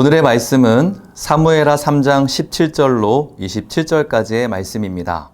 오늘의 말씀은 사무엘하 3장 17절로 27절까지의 말씀입니다.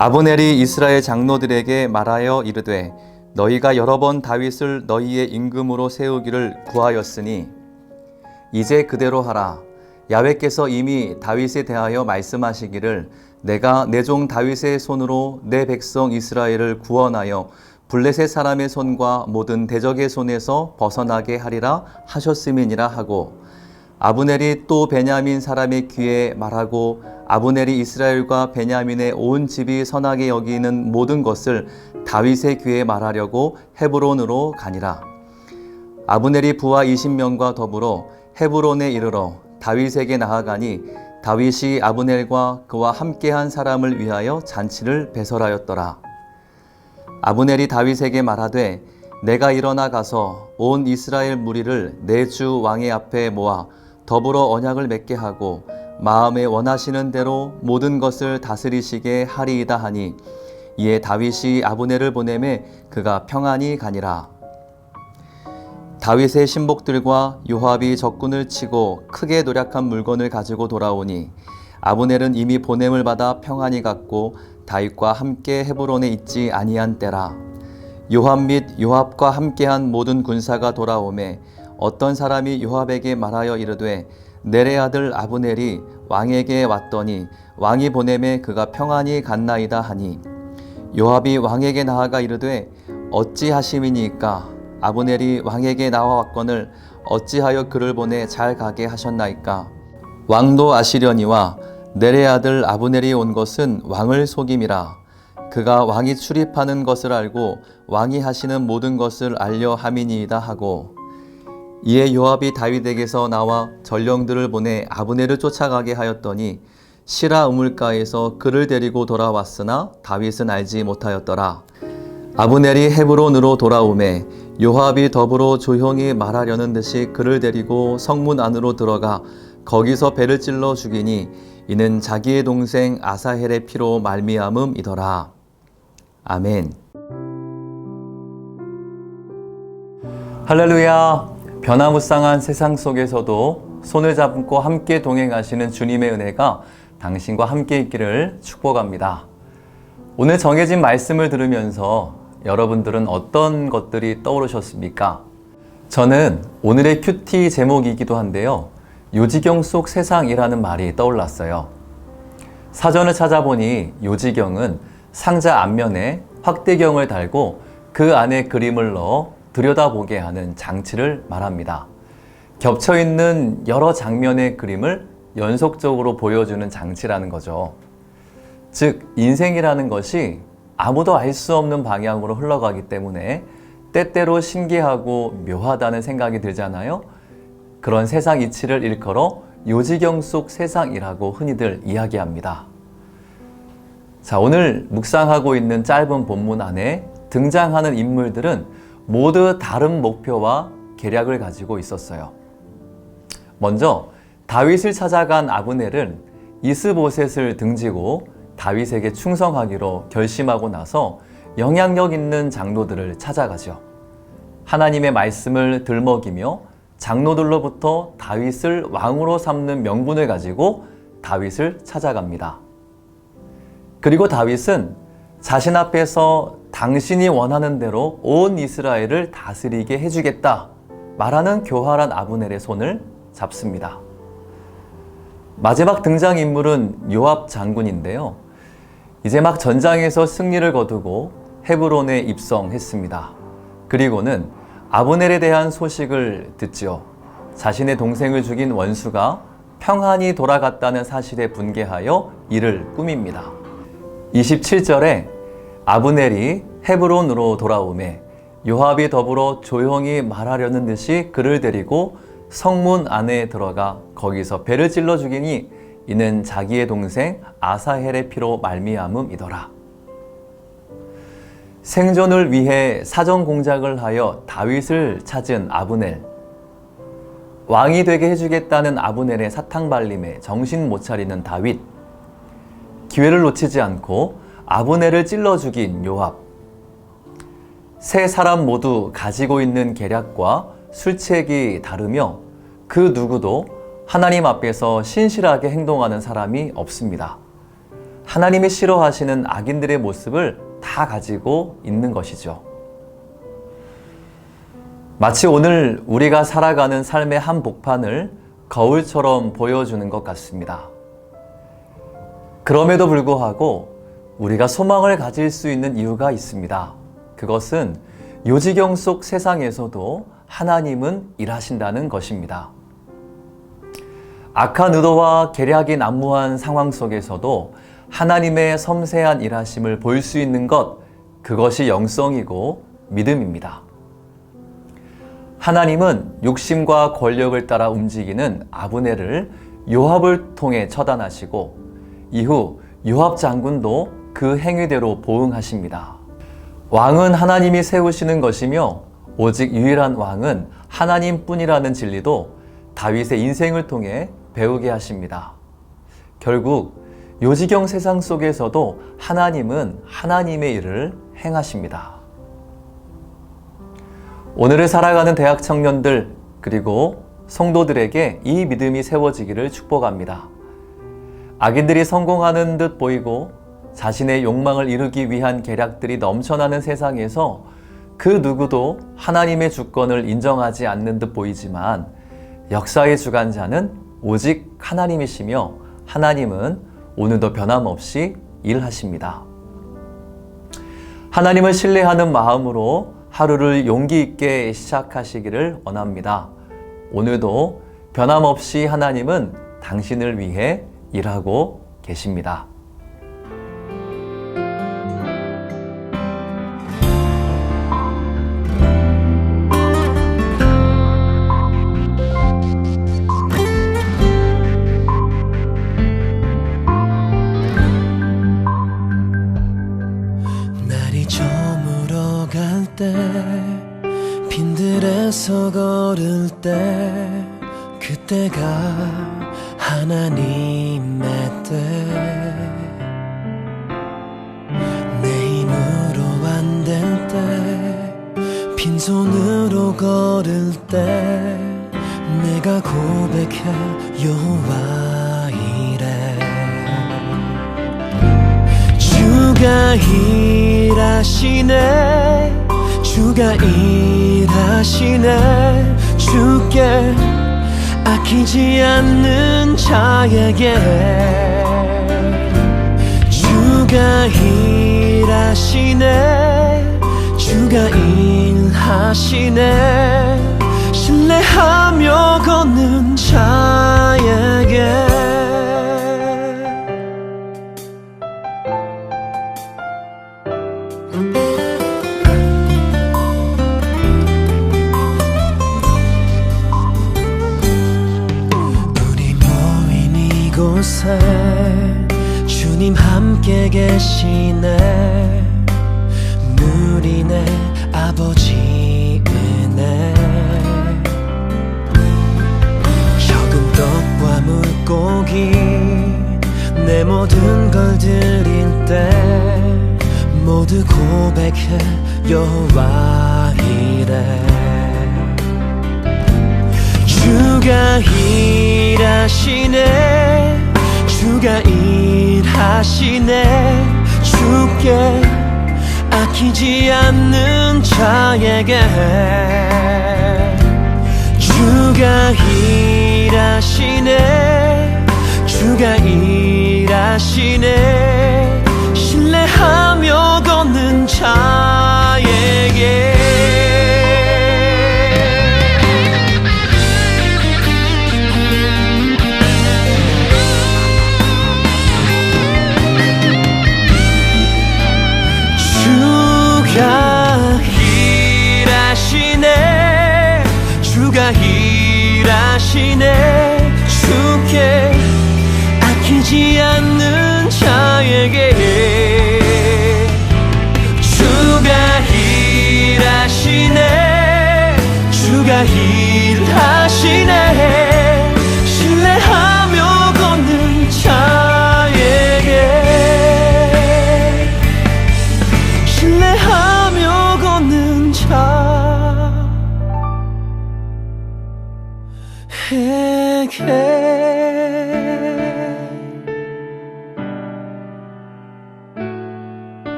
아브넬이 이스라엘 장로들에게 말하여 이르되 너희가 여러 번 다윗을 너희의 임금으로 세우기를 구하였으니 이제 그대로 하라. 야훼께서 이미 다윗에 대하여 말씀하시기를 내가 내 종 다윗의 손으로 내 백성 이스라엘을 구원하여 블레셋 사람의 손과 모든 대적의 손에서 벗어나게 하리라 하셨음이니라 하고, 아브넬이 또 베냐민 사람의 귀에 말하고 아브넬이 이스라엘과 베냐민의 온 집이 선하게 여기는 모든 것을 다윗의 귀에 말하려고 헤브론으로 가니라. 아브넬이 부하 20명과 더불어 헤브론에 이르러 다윗에게 나아가니 다윗이 아브넬과 그와 함께한 사람을 위하여 잔치를 배설하였더라. 아브넬이 다윗에게 말하되 내가 일어나 가서 온 이스라엘 무리를 내 주 왕의 앞에 모아 더불어 언약을 맺게 하고 마음에 원하시는 대로 모든 것을 다스리시게 하리이다 하니, 이에 다윗이 아브넬을 보내매 그가 평안히 가니라. 다윗의 신복들과 요압이 적군을 치고 크게 노략한 물건을 가지고 돌아오니 아브넬은 이미 보냄을 받아 평안히 갔고 다윗과 함께 헤브론에 있지 아니한 때라. 요압 및 요압과 함께한 모든 군사가 돌아오매 어떤 사람이 요압에게 말하여 이르되 넬의 아들 아브넬이 왕에게 왔더니 왕이 보내매 그가 평안히 갔나이다 하니, 요압이 왕에게 나아가 이르되 어찌하심이니까? 아브넬이 왕에게 나와왔거늘 어찌하여 그를 보내 잘 가게 하셨나이까? 왕도 아시려니와 넬의 아들 아브넬이 온 것은 왕을 속임이라. 그가 왕이 출입하는 것을 알고 왕이 하시는 모든 것을 알려 함이니이다 하고, 이에 요압이 다윗에게서 나와 전령들을 보내 아브넬을 쫓아가게 하였더니 시라 우물가에서 그를 데리고 돌아왔으나 다윗은 알지 못하였더라. 아브넬이 헤브론으로 돌아오매 요압이 더불어 조용히 말하려는 듯이 그를 데리고 성문 안으로 들어가 거기서 배를 찔러 죽이니 이는 자기의 동생 아사헬의 피로 말미암음이더라. 아멘. 할렐루야. 변화무쌍한 세상 속에서도 손을 잡고 함께 동행하시는 주님의 은혜가 당신과 함께 있기를 축복합니다. 오늘 정해진 말씀을 들으면서 여러분들은 어떤 것들이 떠오르셨습니까? 저는 오늘의 큐티 제목이기도 한데요, 요지경 속 세상이라는 말이 떠올랐어요. 사전을 찾아보니 요지경은 상자 앞면에 확대경을 달고 그 안에 그림을 넣어 들여다보게 하는 장치를 말합니다. 겹쳐있는 여러 장면의 그림을 연속적으로 보여주는 장치라는 거죠. 즉, 인생이라는 것이 아무도 알 수 없는 방향으로 흘러가기 때문에 때때로 신기하고 묘하다는 생각이 들잖아요. 그런 세상 이치를 일컬어 요지경 속 세상이라고 흔히들 이야기합니다. 자, 오늘 묵상하고 있는 짧은 본문 안에 등장하는 인물들은 모두 다른 목표와 계략을 가지고 있었어요. 먼저 다윗을 찾아간 아브넬은 이스보셋을 등지고 다윗에게 충성하기로 결심하고 나서 영향력 있는 장로들을 찾아가죠. 하나님의 말씀을 들먹이며 장로들로부터 다윗을 왕으로 삼는 명분을 가지고 다윗을 찾아갑니다. 그리고 다윗은 자신 앞에서 당신이 원하는 대로 온 이스라엘을 다스리게 해주겠다 말하는 교활한 아브넬의 손을 잡습니다. 마지막 등장인물은 요압 장군인데요, 이제 막 전장에서 승리를 거두고 헤브론에 입성했습니다. 그리고는 아브넬에 대한 소식을 듣죠. 자신의 동생을 죽인 원수가 평안히 돌아갔다는 사실에 분개하여 이를 꾸밉니다. 27절에 아브넬이 헤브론으로 돌아오매 요압이 더불어 조용히 말하려는 듯이 그를 데리고 성문 안에 들어가 거기서 배를 찔러 죽이니 이는 자기의 동생 아사헬의 피로 말미암음이더라. 생존을 위해 사정 공작을 하여 다윗을 찾은 아브넬. 왕이 되게 해주겠다는 아브넬의 사탕발림에 정신 못 차리는 다윗. 기회를 놓치지 않고 아브넬을 찔러 죽인 요압. 세 사람 모두 가지고 있는 계략과 술책이 다르며 그 누구도 하나님 앞에서 신실하게 행동하는 사람이 없습니다. 하나님이 싫어하시는 악인들의 모습을 다 가지고 있는 것이죠. 마치 오늘 우리가 살아가는 삶의 한복판을 거울처럼 보여주는 것 같습니다. 그럼에도 불구하고 우리가 소망을 가질 수 있는 이유가 있습니다. 그것은 요지경 속 세상에서도 하나님은 일하신다는 것입니다. 악한 의도와 계략이 난무한 상황 속에서도 하나님의 섬세한 일하심을 볼 수 있는 것, 그것이 영성이고 믿음입니다. 하나님은 욕심과 권력을 따라 움직이는 아브넬을 요압을 통해 처단하시고 이후 요압 장군도 그 행위대로 보응하십니다. 왕은 하나님이 세우시는 것이며 오직 유일한 왕은 하나님뿐이라는 진리도 다윗의 인생을 통해 배우게 하십니다. 결국 요지경 세상 속에서도 하나님은 하나님의 일을 행하십니다. 오늘을 살아가는 대학 청년들 그리고 성도들에게 이 믿음이 세워지기를 축복합니다. 악인들이 성공하는 듯 보이고 자신의 욕망을 이루기 위한 계략들이 넘쳐나는 세상에서 그 누구도 하나님의 주권을 인정하지 않는 듯 보이지만 역사의 주관자는 오직 하나님이시며 하나님은 오늘도 변함없이 일하십니다. 하나님을 신뢰하는 마음으로 하루를 용기 있게 시작하시기를 원합니다. 오늘도 변함없이 하나님은 당신을 위해 일하고 계십니다. 빈들에서 걸을 때 그때가 하나님의 때 내 힘으로 안 될 때 빈손으로 걸을 때 내가 고백해 여호와 이래 주가 일하시네 주가 일하시네 주께 아끼지 않는 자에게 주가 일하시네 주가 일하시네 신뢰하며 걷는 자에게 이곳에 주님 함께 계시네 누리네 아버지 은혜 적은 떡과 물고기 내 모든 걸 드릴 때 모두 고백해 여호와 이래 주가 일하시네 주가 일하시네 주께 아끼지 않는 자에게 주가 일하시네 주가 일하시네 신뢰하며 걷는 자에게 주가 일하시네 주께 아끼지 않는 자에게 주가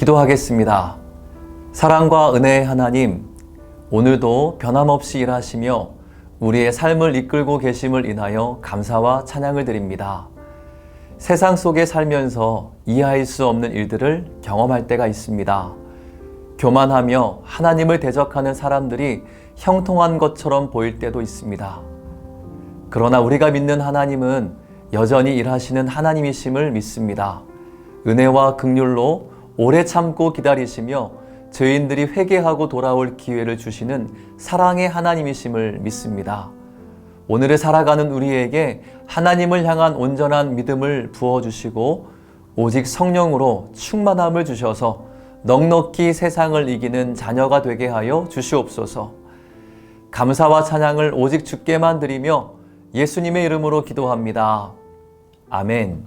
기도하겠습니다. 사랑과 은혜의 하나님, 오늘도 변함없이 일하시며 우리의 삶을 이끌고 계심을 인하여 감사와 찬양을 드립니다. 세상 속에 살면서 이해할 수 없는 일들을 경험할 때가 있습니다. 교만하며 하나님을 대적하는 사람들이 형통한 것처럼 보일 때도 있습니다. 그러나 우리가 믿는 하나님은 여전히 일하시는 하나님이심을 믿습니다. 은혜와 긍휼로 오래 참고 기다리시며 죄인들이 회개하고 돌아올 기회를 주시는 사랑의 하나님이심을 믿습니다. 오늘을 살아가는 우리에게 하나님을 향한 온전한 믿음을 부어주시고 오직 성령으로 충만함을 주셔서 넉넉히 세상을 이기는 자녀가 되게 하여 주시옵소서. 감사와 찬양을 오직 주께만 드리며 예수님의 이름으로 기도합니다. 아멘.